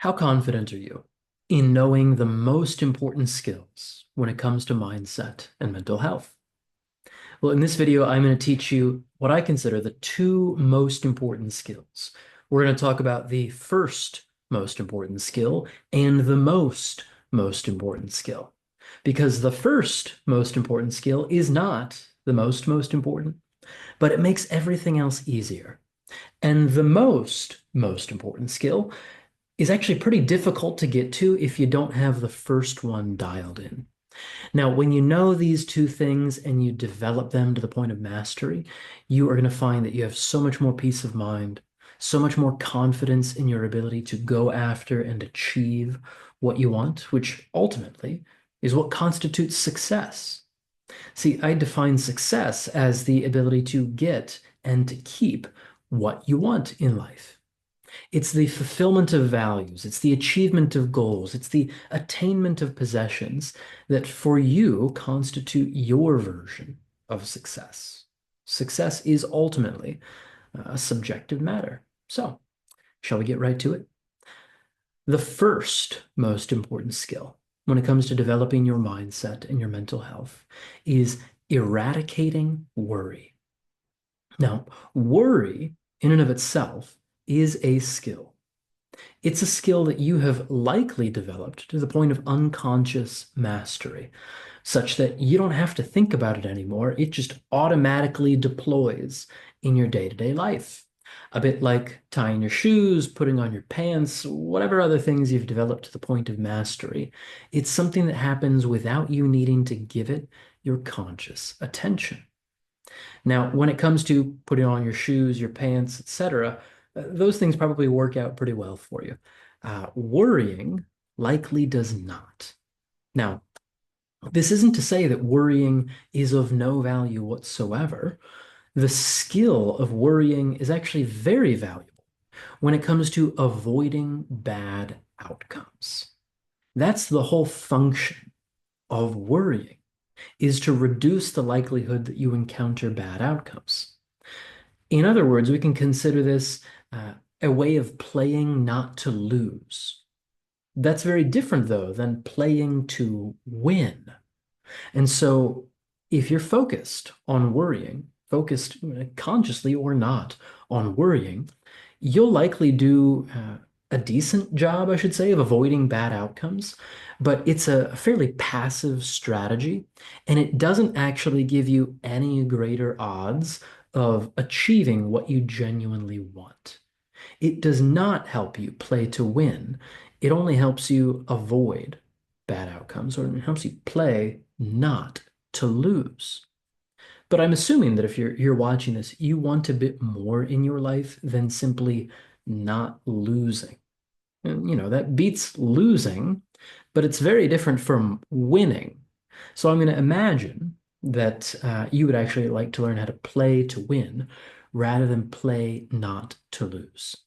How confident are you in knowing the most important skills when it comes to mindset and mental health? Well, in this video, I'm going to teach you what I consider the two most important skills. We're going to talk about the first most important skill and the most important skill. Because the first most important skill is not the most important, but it makes everything else easier. And the most important skill is actually pretty difficult to get to if you don't have the first one dialed in. Now, when you know these two things and you develop them to the point of mastery, you are going to find that you have so much more peace of mind, so much more confidence in your ability to go after and achieve what you want, which ultimately is what constitutes success. See, I define success as the ability to get and to keep what you want in life. It's the fulfillment of values, it's the achievement of goals, it's the attainment of possessions that for you constitute your version of success. Success is ultimately a subjective matter. So, shall we get right to it? The first most important skill when it comes to developing your mindset and your mental health is eradicating worry. Now, worry in and of itself is a skill. It's a skill that you have likely developed to the point of unconscious mastery, such that you don't have to think about it anymore. It just automatically deploys in your day-to-day life. A bit like tying your shoes, putting on your pants, whatever other things you've developed to the point of mastery. It's something that happens without you needing to give it your conscious attention. Now, when it comes to putting on your shoes, your pants, etc., those things probably work out pretty well for you. Worrying likely does not. Now, this isn't to say that worrying is of no value whatsoever. The skill of worrying is actually very valuable when it comes to avoiding bad outcomes. That's the whole function of worrying, is to reduce the likelihood that you encounter bad outcomes. In other words, we can consider this a way of playing not to lose. That's very different, though, than playing to win. And so, if you're focused on worrying, focused consciously or not on worrying, you'll likely do a decent job, I should say, of avoiding bad outcomes. But it's a fairly passive strategy, and it doesn't actually give you any greater odds of achieving what you genuinely want. It does not help you play to win. It only helps you avoid bad outcomes, or it helps you play not to lose. But I'm assuming that if you're watching this, you want a bit more in your life than simply not losing. And that beats losing, but it's very different from winning. So I'm going to imagine that you would actually like to learn how to play to win rather than play not to lose.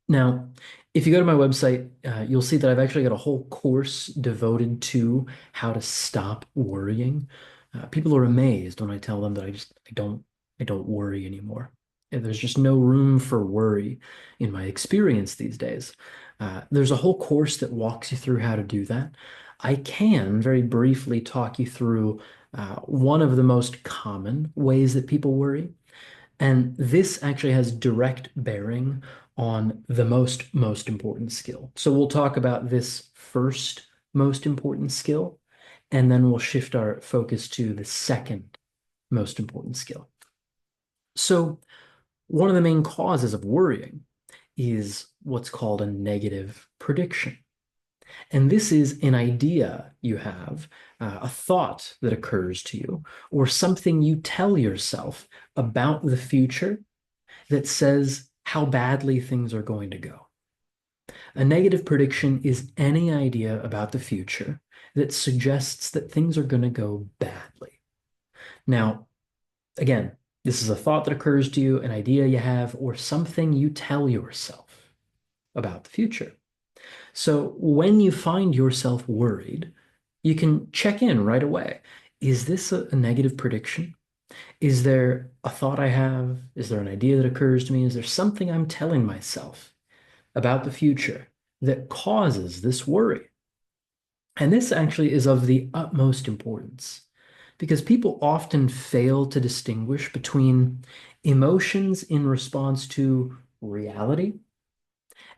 Now, if you go to my website, you'll see that I've actually got a whole course devoted to how to stop worrying. People are amazed when I tell them that I don't worry anymore. And there's just no room for worry in my experience these days. There's a whole course that walks you through how to do that. I can very briefly talk you through one of the most common ways that people worry. And this actually has direct bearing on the most important skill. So we'll talk about this first most important skill, and then we'll shift our focus to the second most important skill. So one of the main causes of worrying is what's called a negative prediction. And this is an idea you have, a thought that occurs to you, or something you tell yourself about the future that says how badly things are going to go. A negative prediction is any idea about the future that suggests that things are going to go badly. Now, again, this is a thought that occurs to you, an idea you have, or something you tell yourself about the future. So when you find yourself worried, you can check in right away. Is this a negative prediction? Is there a thought I have? Is there an idea that occurs to me? Is there something I'm telling myself about the future that causes this worry. And this actually is of the utmost importance because people often fail to distinguish between emotions in response to reality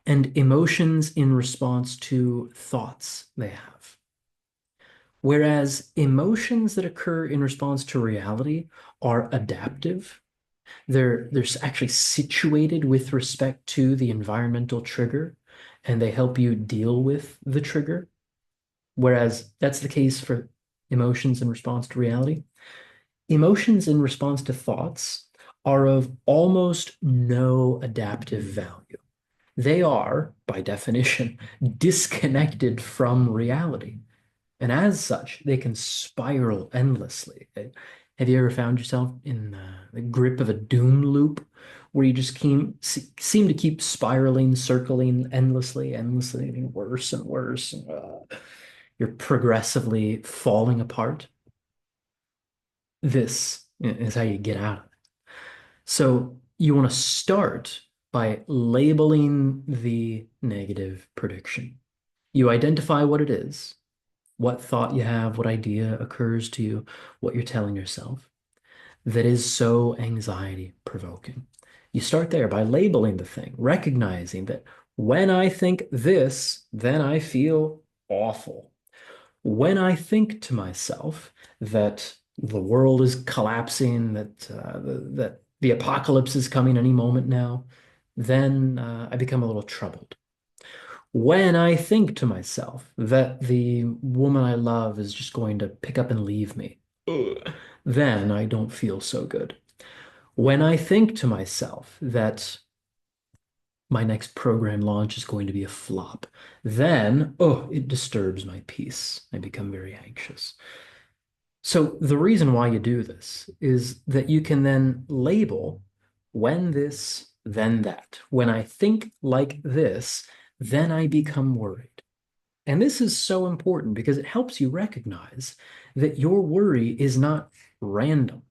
and emotions in response to thoughts they have. Whereas emotions that occur in response to reality are adaptive. They're actually situated with respect to the environmental trigger, and they help you deal with the trigger. Whereas that's the case for emotions in response to reality. Emotions in response to thoughts are of almost no adaptive value. They are, by definition, disconnected from reality. And as such, they can spiral endlessly. Have you ever found yourself in the grip of a doom loop where you just seem to keep spiraling, circling endlessly, getting worse and worse? You're progressively falling apart. This is how you get out of it. So you want to start by labeling the negative prediction. You identify what it is, what thought you have, what idea occurs to you, what you're telling yourself that is so anxiety provoking. You start there by labeling the thing, recognizing that when I think this, then I feel awful. When I think to myself that the world is collapsing, that the apocalypse is coming any moment now, then I become a little troubled. When I think to myself that the woman I love is just going to pick up and leave me, then I don't feel so good. When I think to myself that my next program launch is going to be a flop, then, it disturbs my peace. I become very anxious. So the reason why you do this is that you can then label when this, then that. When I think like this, then I become worried. And this is so important because it helps you recognize that your worry is not random.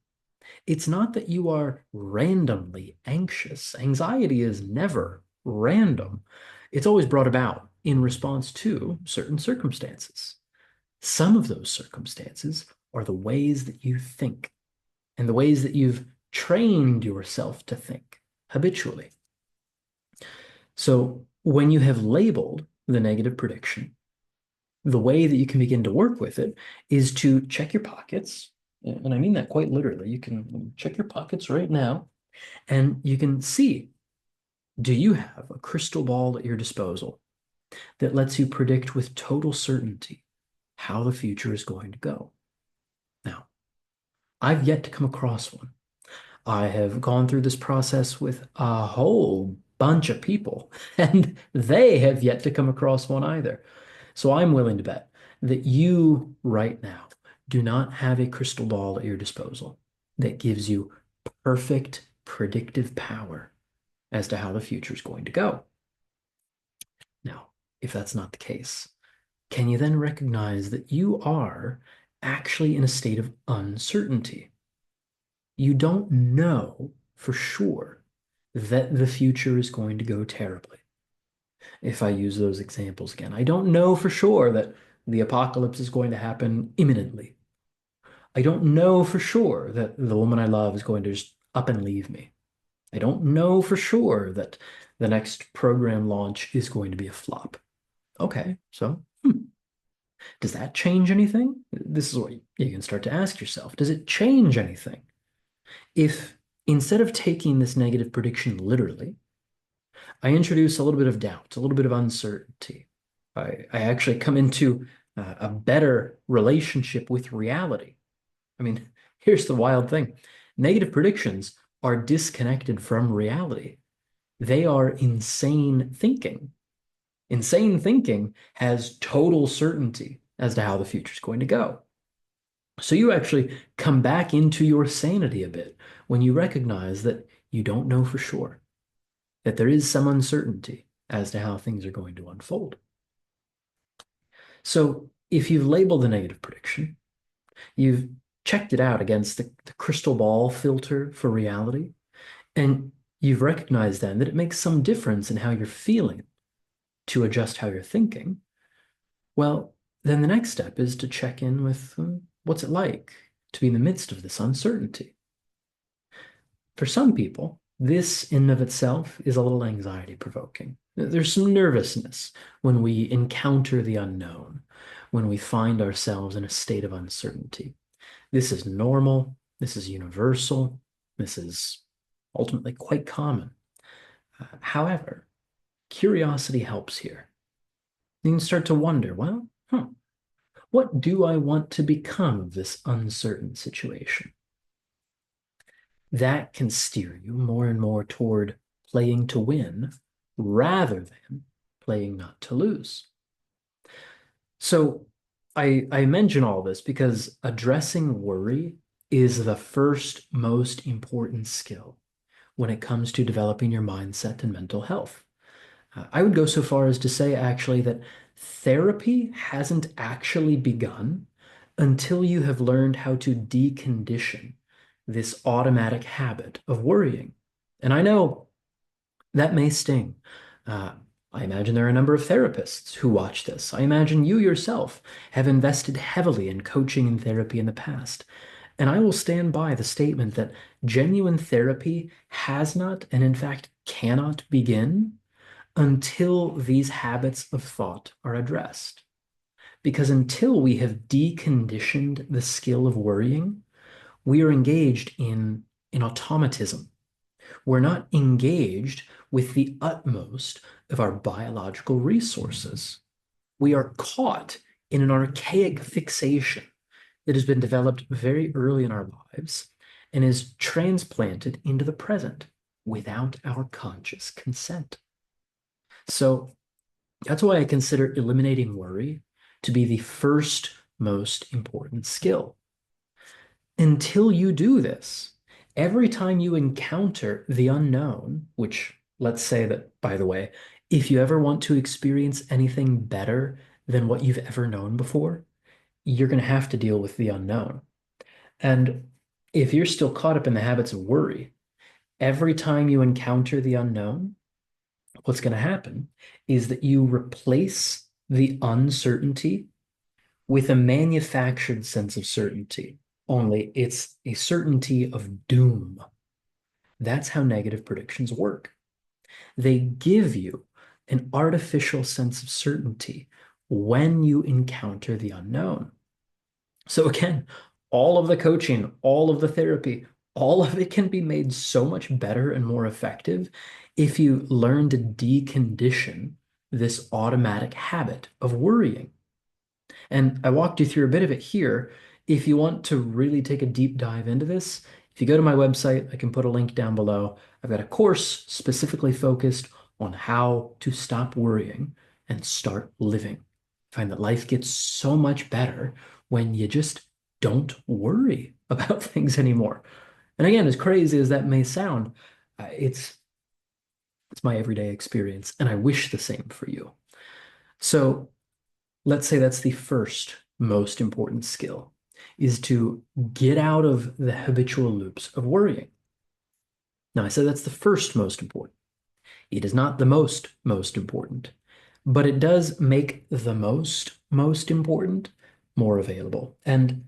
It's not that you are randomly anxious. Anxiety is never random. It's always brought about in response to certain circumstances. Some of those circumstances are the ways that you think and the ways that you've trained yourself to think habitually. So when you have labeled the negative prediction, the way that you can begin to work with it is to check your pockets. And I mean that quite literally. You can check your pockets right now and you can see, do you have a crystal ball at your disposal that lets you predict with total certainty how the future is going to go? Now, I've yet to come across one. I have gone through this process with a whole bunch of people, and they have yet to come across one either. So I'm willing to bet that you right now do not have a crystal ball at your disposal that gives you perfect predictive power as to how the future is going to go. Now, if that's not the case, can you then recognize that you are actually in a state of uncertainty? You don't know for sure that the future is going to go terribly. If I use those examples again, I don't know for sure that the apocalypse is going to happen imminently. I don't know for sure that the woman I love is going to just up and leave me. I don't know for sure that the next program launch is going to be a flop. Okay, so does that change anything? This is what you can start to ask yourself. Does it change anything if instead of taking this negative prediction literally, I introduce a little bit of doubt, a little bit of uncertainty? I actually come into a better relationship with reality. I mean, here's the wild thing. Negative predictions are disconnected from reality. They are insane thinking. Insane thinking has total certainty as to how the future is going to go. So you actually come back into your sanity a bit when you recognize that you don't know for sure, that there is some uncertainty as to how things are going to unfold. So if you've labeled the negative prediction, you've checked it out against the crystal ball filter for reality, and you've recognized then that it makes some difference in how you're feeling to adjust how you're thinking, well, then the next step is to check in with what's it like to be in the midst of this uncertainty. For some people, this in and of itself is a little anxiety provoking. There's some nervousness when we encounter the unknown, when we find ourselves in a state of uncertainty. This is normal, this is universal, this is ultimately quite common. However, curiosity helps here. You can start to wonder, well, what do I want to become of this uncertain situation? That can steer you more and more toward playing to win rather than playing not to lose. So I mention all this because addressing worry is the first most important skill when it comes to developing your mindset and mental health. I would go so far as to say actually that therapy hasn't actually begun until you have learned how to decondition this automatic habit of worrying. And I know that may sting. Uh, I imagine there are a number of therapists who watch this. I imagine you yourself have invested heavily in coaching and therapy in the past. And I will stand by the statement that genuine therapy has not, and in fact cannot begin until these habits of thought are addressed. Because until we have deconditioned the skill of worrying, we are engaged in automatism. We're not engaged with the utmost of our biological resources. We are caught in an archaic fixation that has been developed very early in our lives and is transplanted into the present without our conscious consent. So that's why I consider eliminating worry to be the first most important skill. Until you do this, every time you encounter the unknown, which let's say that, by the way, if you ever want to experience anything better than what you've ever known before, you're going to have to deal with the unknown. And if you're still caught up in the habits of worry, every time you encounter the unknown, what's going to happen is that you replace the uncertainty with a manufactured sense of certainty, only it's a certainty of doom. That's how negative predictions work. They give you an artificial sense of certainty when you encounter the unknown. So again, all of the coaching, all of the therapy, all of it can be made so much better and more effective if you learn to decondition this automatic habit of worrying. And I walked you through a bit of it here. If you want to really take a deep dive into this, if you go to my website, I can put a link down below. I've got a course specifically focused on how to stop worrying and start living. I find that life gets so much better when you just don't worry about things anymore. And again, as crazy as that may sound, it's my everyday experience, and I wish the same for you. So let's say that's the first most important skill, is to get out of the habitual loops of worrying. Now, I said that's the first most important. It is not the most important, but it does make the most important more available. And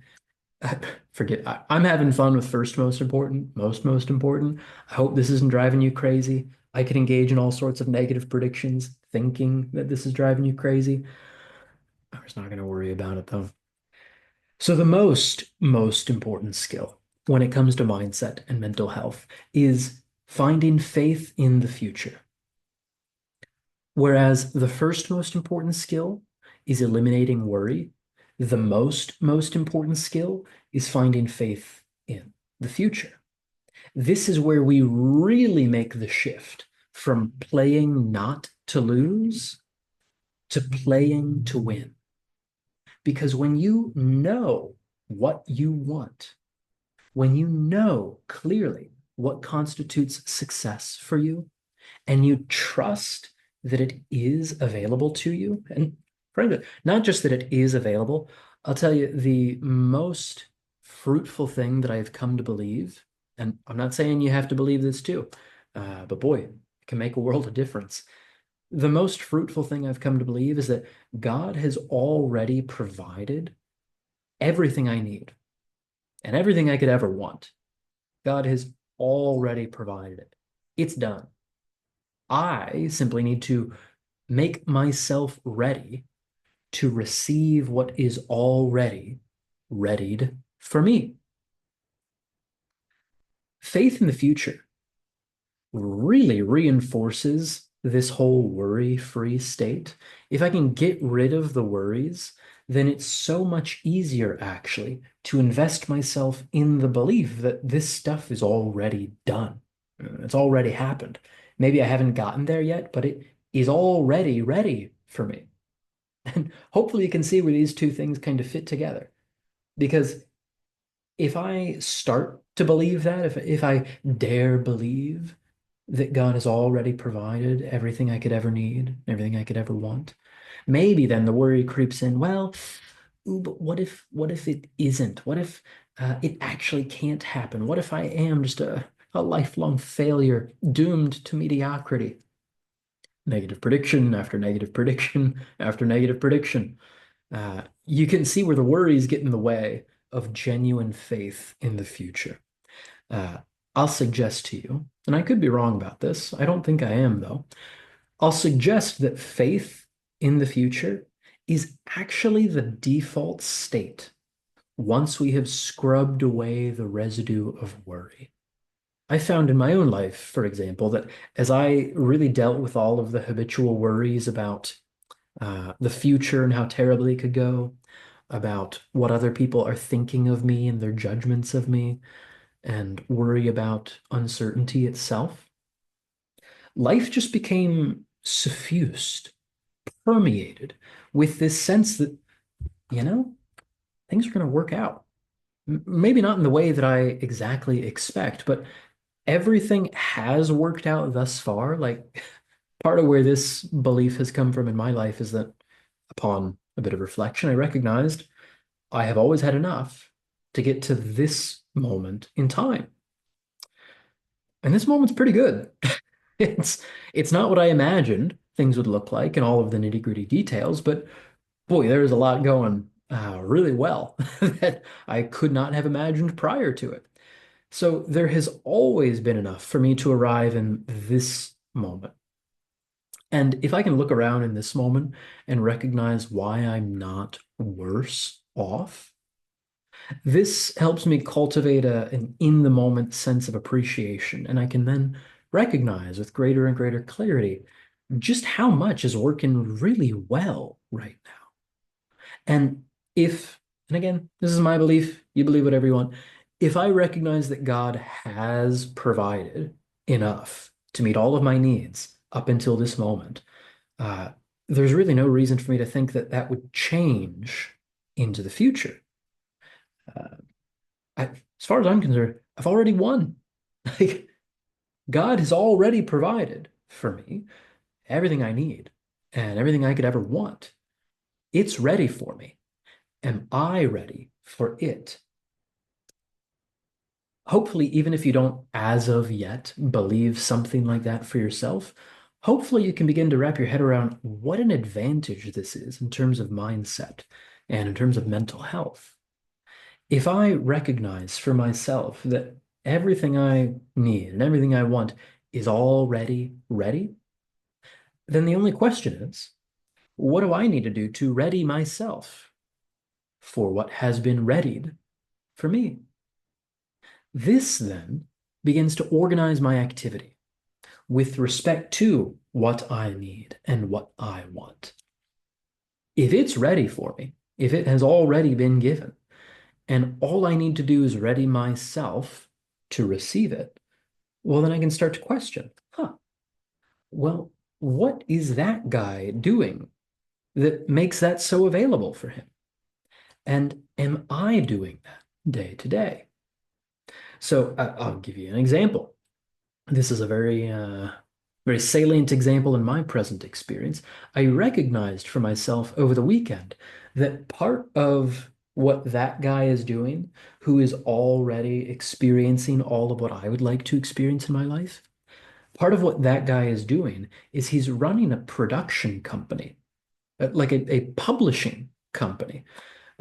forget, I'm having fun with first most important, most important. I hope this isn't driving you crazy. I could engage in all sorts of negative predictions, thinking that this is driving you crazy. I was not going to worry about it though. So the most important skill when it comes to mindset and mental health is finding faith in the future. Whereas the first most important skill is eliminating worry, the most important skill is finding faith in the future. This is where we really make the shift from playing not to lose to playing to win. Because when you know what you want, when you know clearly what constitutes success for you, and you trust that it is available to you, and frankly, not just that it is available, I'll tell you the most fruitful thing that I've come to believe, and I'm not saying you have to believe this too, but boy, it can make a world of difference. The most fruitful thing I've come to believe is that God has already provided everything I need and everything I could ever want. God has already provided it. It's done. I simply need to make myself ready to receive what is already readied for me. Faith in the future really reinforces this whole worry-free state. If I can get rid of the worries, then it's so much easier actually to invest myself in the belief that this stuff is already done. It's already happened. Maybe I haven't gotten there yet, but it is already ready for me. And hopefully you can see where these two things kind of fit together. Because if I start to believe that, if I dare believe that God has already provided everything I could ever need, everything I could ever want, maybe then the worry creeps in, well, ooh, but what if it isn't? What if it actually can't happen? What if I am just a lifelong failure, doomed to mediocrity? Negative prediction after negative prediction after negative prediction. You can see where the worries get in the way of genuine faith in the future. Uh, I'll suggest to you, and I could be wrong about this, I don't think I am though. I'll suggest that faith in the future is actually the default state once we have scrubbed away the residue of worry. I found in my own life, for example, that as I really dealt with all of the habitual worries about the future and how terribly it could go, about what other people are thinking of me and their judgments of me, and worry about uncertainty itself, life just became suffused, permeated with this sense that, you know, things are going to work out. Maybe not in the way that I exactly expect, but everything has worked out thus far. Like, part of where this belief has come from in my life is that upon a bit of reflection, I recognized I have always had enough to get to this moment in time. And this moment's pretty good. It's it's not what I imagined things would look like and all of the nitty-gritty details, but boy, there is a lot going really well that I could not have imagined prior to it. So there has always been enough for me to arrive in this moment. And if I can look around in this moment and recognize why I'm not worse off, this helps me cultivate an in the moment sense of appreciation. And I can then recognize with greater and greater clarity just how much is working really well right now. And if, and again, this is my belief, you believe whatever you want. If I recognize that God has provided enough to meet all of my needs up until this moment, uh, there's really no reason for me to think that that would change into the future. Uh, as far as I'm concerned, I've already won. Like, God has already provided for me everything I need and everything I could ever want. It's ready for me. Am I ready for it? Hopefully, even if you don't, as of yet, believe something like that for yourself, hopefully you can begin to wrap your head around what an advantage this is in terms of mindset and in terms of mental health. If I recognize for myself that everything I need and everything I want is already ready, then the only question is, what do I need to do to ready myself for what has been readied for me? This then begins to organize my activity with respect to what I need and what I want. If it's ready for me, if it has already been given, and all I need to do is ready myself to receive it, well, then I can start to question, well, what is that guy doing that makes that so available for him? And am I doing that day to day? So I'll give you an example. This is a very salient example in my present experience. I recognized for myself over the weekend that part of what that guy is doing, who is already experiencing all of what I would like to experience in my life, Part of what that guy is doing is he's running a production company, like a publishing company.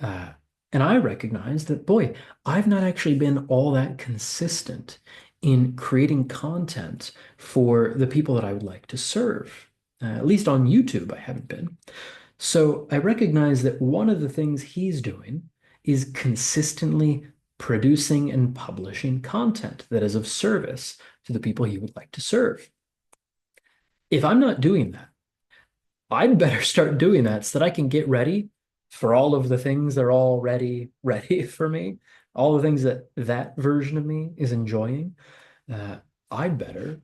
Uh, and I recognize that, boy, I've not actually been all that consistent in creating content for the people that I would like to serve. At least on YouTube, I haven't been. So I recognize that one of the things he's doing is consistently producing and publishing content that is of service to the people he would like to serve. If I'm not doing that, I'd better start doing that so that I can get ready for all of the things that are already ready for me, all the things that that version of me is enjoying. Uh, I'd better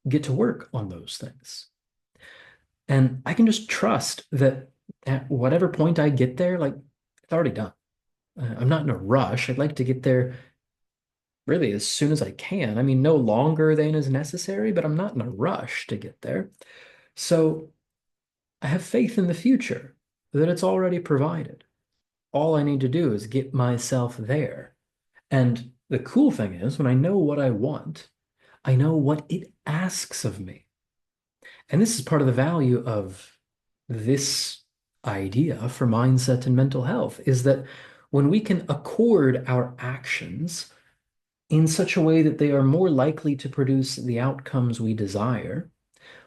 get to work on those things. And I can just trust that at whatever point I get there, like it's already done. I'm not in a rush. I'd like to get there really as soon as I can. I mean, no longer than is necessary, but I'm not in a rush to get there. So I have faith in the future that it's already provided. All I need to do is get myself there. And the cool thing is, when I know what I want, I know what it asks of me. And this is part of the value of this idea for mindset and mental health is that when we can accord our actions in such a way that they are more likely to produce the outcomes we desire,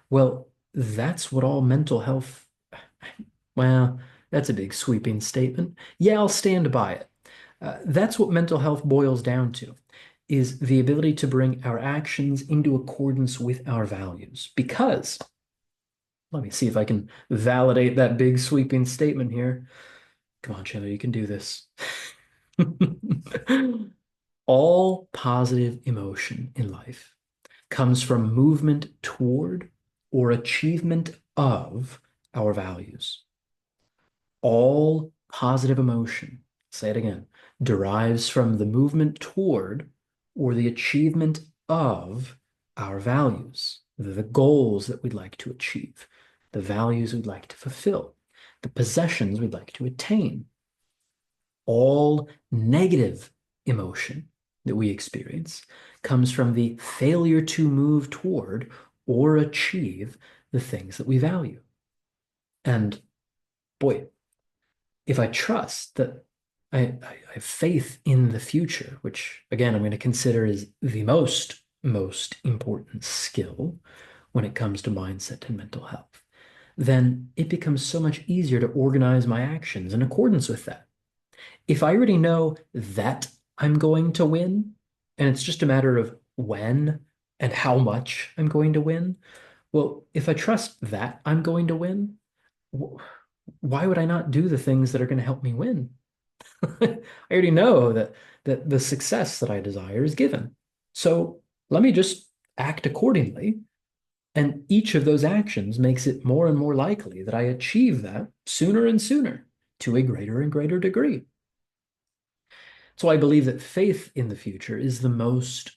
well, that's what all mental health, well, that's a big sweeping statement. Yeah, I'll stand by it. That's what mental health boils down to, is the ability to bring our actions into accordance with our values. Because, let me see if I can validate that big sweeping statement here. Come on, Chandler, you can do this. All positive emotion in life comes from movement toward or achievement of our values. All positive emotion, say it again, derives from the movement toward or the achievement of our values, the goals that we'd like to achieve, the values we'd like to fulfill, the possessions we'd like to attain. All negative emotion that we experience comes from the failure to move toward or achieve the things that we value. And boy, if I trust that I have faith in the future, which again, I'm going to consider is the most important skill when it comes to mindset and mental health, then it becomes so much easier to organize my actions in accordance with that. If I already know that I'm going to win, and it's just a matter of when and how much I'm going to win, well, if I trust that I'm going to win, why would I not do the things that are going to help me win? I already know that the success that I desire is given. So let me just act accordingly. And each of those actions makes it more and more likely that I achieve that sooner and sooner to a greater and greater degree. So I believe that faith in the future is the most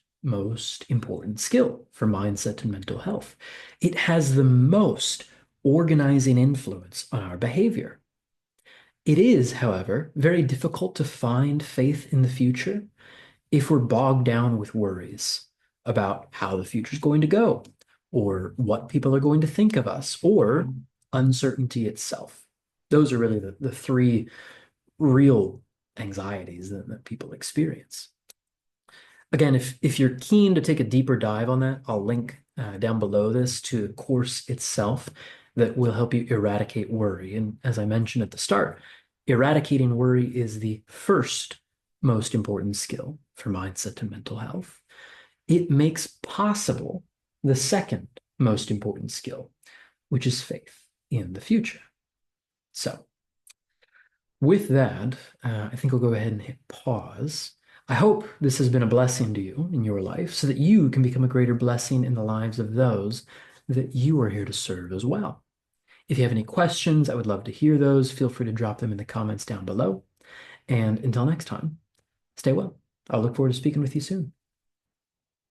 important skill for mindset and mental health. It has the most organizing influence on our behavior. It is, however, very difficult to find faith in the future if we're bogged down with worries about how the future is going to go, or what people are going to think of us, or uncertainty itself. Those are really the three real anxieties that people experience. Again, if you're keen to take a deeper dive on that, I'll link down below this to the course itself that will help you eradicate worry. And as I mentioned at the start, eradicating worry is the first most important skill for mindset and mental health. It makes possible the second most important skill, which is faith in the future. So, with that, I think I'll go ahead and hit pause. I hope this has been a blessing to you in your life so that you can become a greater blessing in the lives of those that you are here to serve as well. If you have any questions, I would love to hear those. Feel free to drop them in the comments down below. And until next time, stay well. I'll look forward to speaking with you soon.